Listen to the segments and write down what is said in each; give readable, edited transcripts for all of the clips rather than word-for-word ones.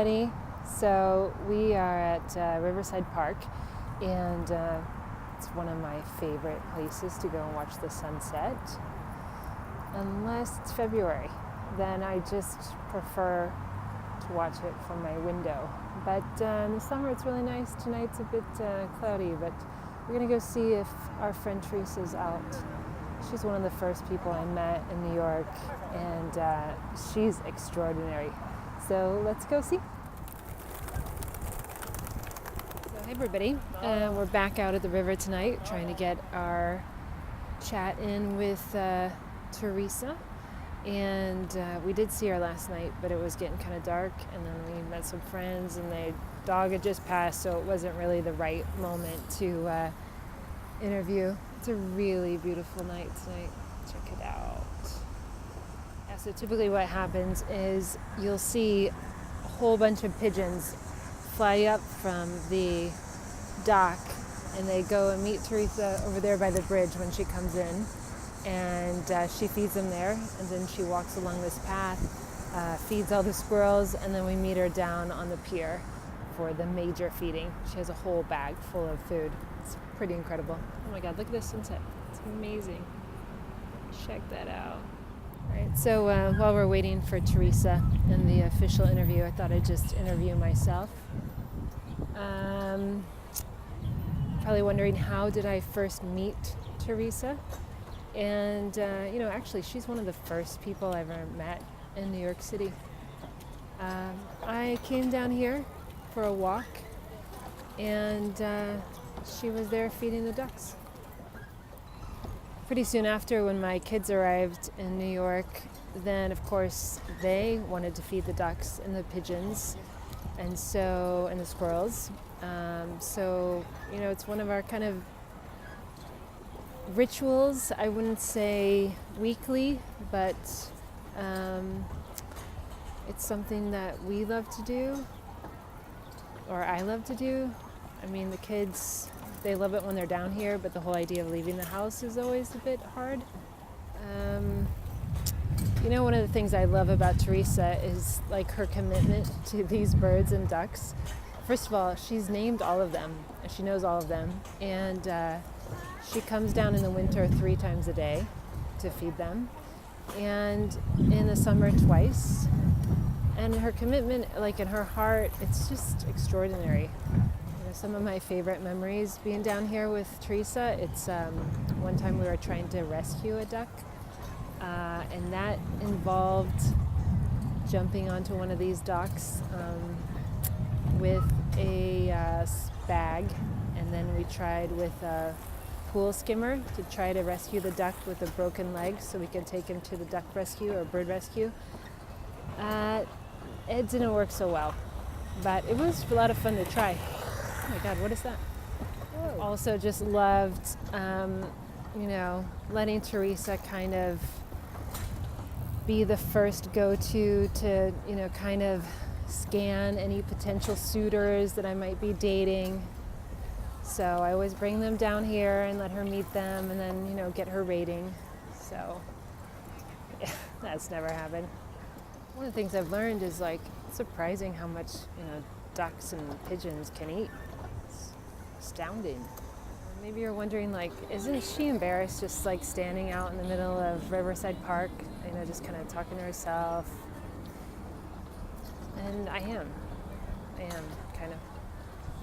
everybody. So we are at Riverside Park, and it's one of my favorite places to go and watch the sunset. Unless it's February, then I just prefer to watch it from my window. But in the summer it's really nice. Tonight's a bit cloudy, but we're gonna go see if our friend Teresa's out. She's one of the first people I met in New York, and she's extraordinary. So let's go see. So hey everybody, we're back out at the river tonight, trying to get our chat in with Theresa. And we did see her last night, but it was getting kind of dark, and then we met some friends, and the dog had just passed, so it wasn't really the right moment to interview. It's a really beautiful night tonight. Check it out. Yeah, so typically what happens is you'll see a whole bunch of pigeons fly up from the dock, and they go and meet Theresa over there by the bridge when she comes in. And she feeds them there, and then she walks along this path, feeds all the squirrels, and then we meet her down on the pier for the major feeding. She has a whole bag full of food. It's pretty incredible. Oh my God, look at this sunset. It's amazing. Check that out. All right, so while we're waiting for Theresa and the official interview, I thought I'd just interview myself. Probably wondering, how did I first meet Theresa? And, actually, she's one of the first people I ever met in New York City. I came down here for a walk, and she was there feeding the ducks. Pretty soon after, when my kids arrived in New York, then, of course, they wanted to feed the ducks and the pigeons, and the squirrels. It's one of our kind of rituals. I wouldn't say weekly, but it's something that we love to do, or I love to do. I mean, the kids, they love it when they're down here, but the whole idea of leaving the house is always a bit hard. One of the things I love about Theresa is like her commitment to these birds and ducks. First of all, she's named all of them, and she knows all of them, and she comes down in the winter 3 times a day to feed them, and in the summer twice. And her commitment, like in her heart, it's just extraordinary. Some of my favorite memories being down here with Theresa, it's one time we were trying to rescue a duck, and that involved jumping onto one of these docks with a bag, and then we tried with a pool skimmer to try to rescue the duck with a broken leg so we could take him to the duck rescue or bird rescue. It didn't work so well, but it was a lot of fun to try. Oh my God, what is that? Whoa. Also just loved, letting Theresa kind of be the first go-to to, kind of scan any potential suitors that I might be dating. So I always bring them down here and let her meet them, and then, get her rating. So yeah, that's never happened. One of the things I've learned is it's surprising how much, ducks and pigeons can eat. It's astounding. Maybe you're wondering, isn't she embarrassed just standing out in the middle of Riverside Park, just kind of talking to herself? And I am kind of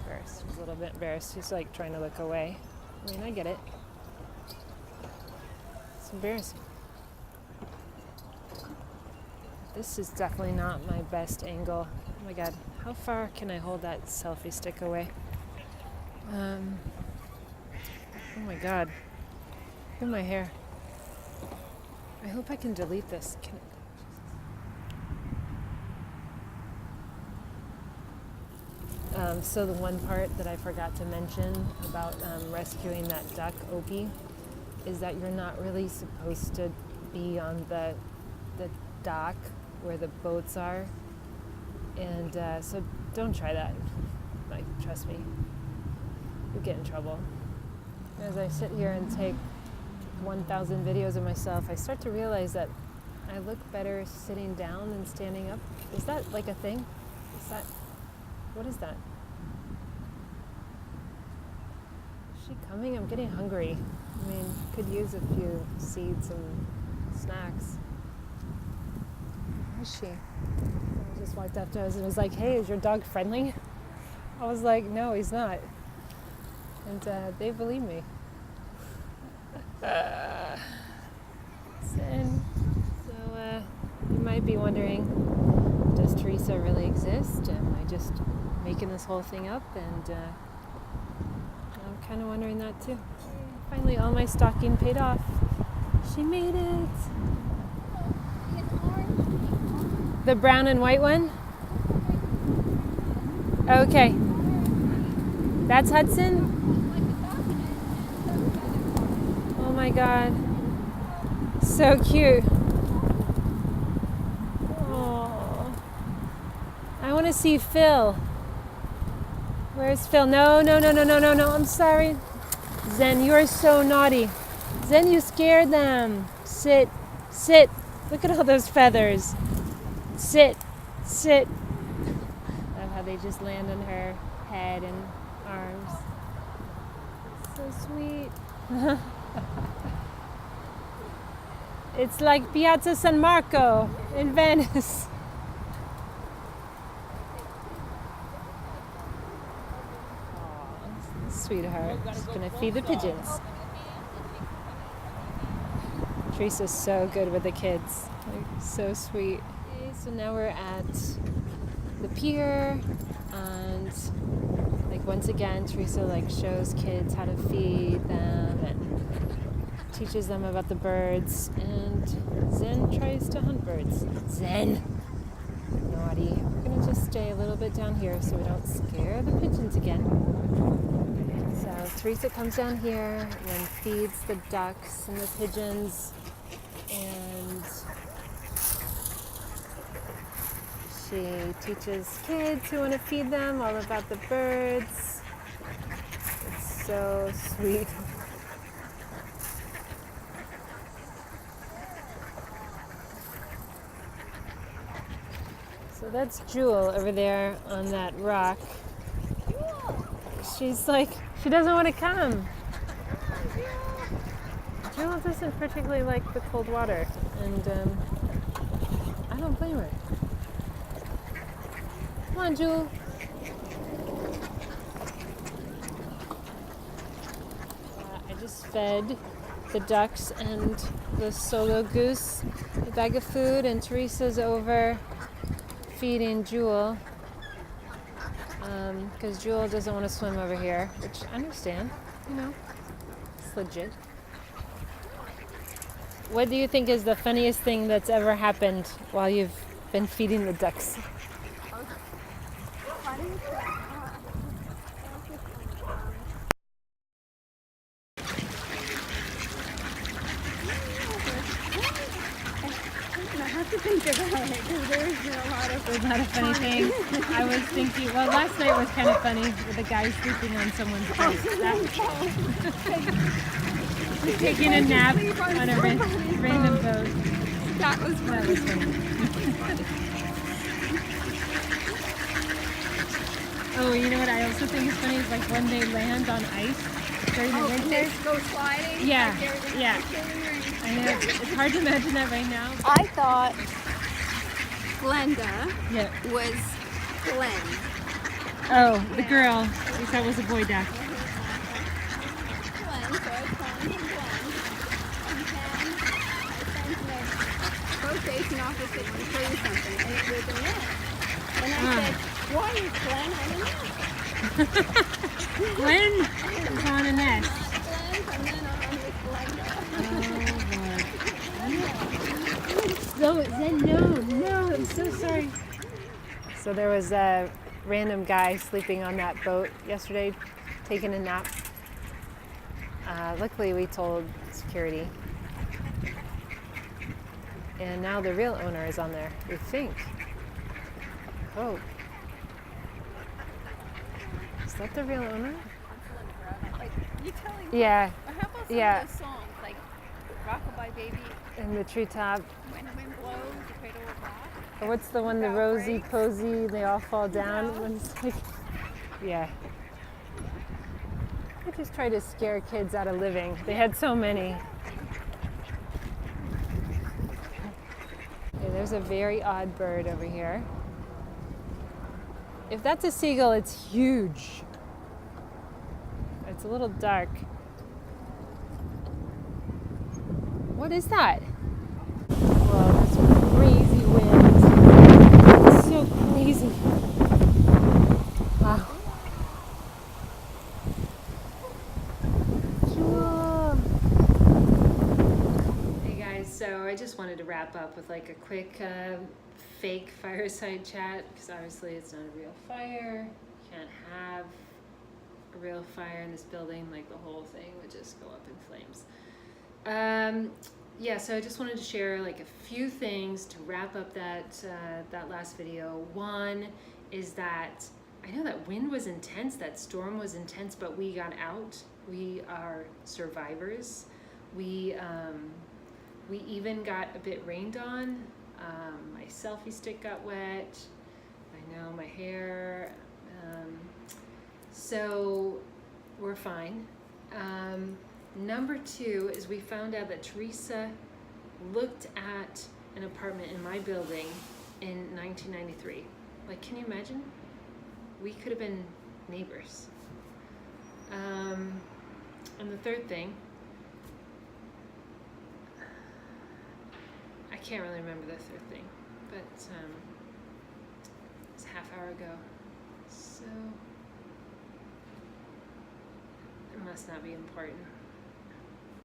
embarrassed. She's a little bit embarrassed. She's trying to look away. I mean, I get it. It's embarrassing. This is definitely not my best angle. Oh my God, how far can I hold that selfie stick away? Oh my God, look at my hair. I hope I can delete this. So the one part that I forgot to mention about rescuing that duck, Opie, is that you're not really supposed to be on the dock where the boats are, and so don't try that. Trust me, you'll get in trouble. As I sit here and take 1,000 videos of myself, I start to realize that I look better sitting down than standing up. Is that a thing? Is that? What is that? Is she coming? I'm getting hungry. I mean, could use a few seeds and snacks. Where is she? I just walked up to us and was like, "Hey, is your dog friendly?" I was like, "No, he's not." And they believe me. Zen. So you might be wondering, does Theresa really exist? Am I just making this whole thing up? And I'm kind of wondering that too. Finally, all my stalking paid off. She made it. The brown and white one? Okay. That's Hudson? Oh my God. So cute. Oh. I want to see Phil. Where's Phil? No. I'm sorry. Zen, you are so naughty. Zen, you scared them. Sit. Look at all those feathers. Sit. I love how they just land on her head and arms. So sweet. It's like Piazza San Marco in Venice. Aww, sweetheart. Just gonna feed the pigeons. Theresa's so good with the kids. Like, so sweet. Okay, so now we're at the pier, and like once again Theresa like shows kids how to feed them and teaches them about the birds, and Zen tries to hunt birds. Zen! Naughty. We're gonna just stay a little bit down here so we don't scare the pigeons again. So Theresa comes down here and then feeds the ducks and the pigeons, and she teaches kids who want to feed them all about the birds. It's so sweet. So that's Jewel over there on that rock. She's like, she doesn't want to come. Jewel doesn't particularly like the cold water, and I don't blame her. Come on, Jewel. I just fed the ducks and the solo goose a bag of food, and Theresa's over feeding Jewel because Jewel doesn't want to swim over here, which I understand, it's legit. What do you think is the funniest thing that's ever happened while you've been feeding the ducks? There's not a funny thing. I was thinking, well, last night was kind of funny with a guy sleeping on someone's boat. Just taking a nap on a random boat. That was funny. Oh, you know what I also think is funny is like when they land on ice during the winter. They go sliding? Yeah. I know. It's hard to imagine that right now. I thought Glenda was Glenn. Oh, the girl. You thought was a boy duck. Glenn, so I was calling him Glenn. And then I both facing opposite to show you something, and it was a nest. And I said, why is Glenn on a nest? Glenn is on a nest. Glenn, and then on with Glenda. No, I'm so sorry. So there was a random guy sleeping on that boat yesterday, taking a nap. Luckily, we told security. And now the real owner is on there, we think. Oh. Is that the real owner? Like, you telling Yeah. How about some Yeah. of those songs, like Rockabye Baby, In the treetop. When the Wind Blows, The Cradle Will Rock? Or what's the one, the Without rosy brakes. posy, they all fall down? No. One's like, yeah. I just try to scare kids out of living. They had so many. Okay, there's a very odd bird over here. If that's a seagull, it's huge. It's a little dark. What is that? Whoa, that's crazy wind. It's so crazy. Wow. Hey guys, so I just wanted to wrap up with like a quick fake fireside chat, because obviously it's not a real fire. You can't have a real fire in this building, like the whole thing would just go up in flames. Yeah, so I just wanted to share like a few things to wrap up that last video. One is that I know that wind was intense, that storm was intense, but we got out. We are survivors. We even got a bit rained on. My selfie stick got wet. I know, my hair. So we're fine. Number two is we found out that Theresa looked at an apartment in my building in 1993. Like, can you imagine? We could have been neighbors. And the third thing, I can't really remember the third thing, but it's a half hour ago, so it must not be important.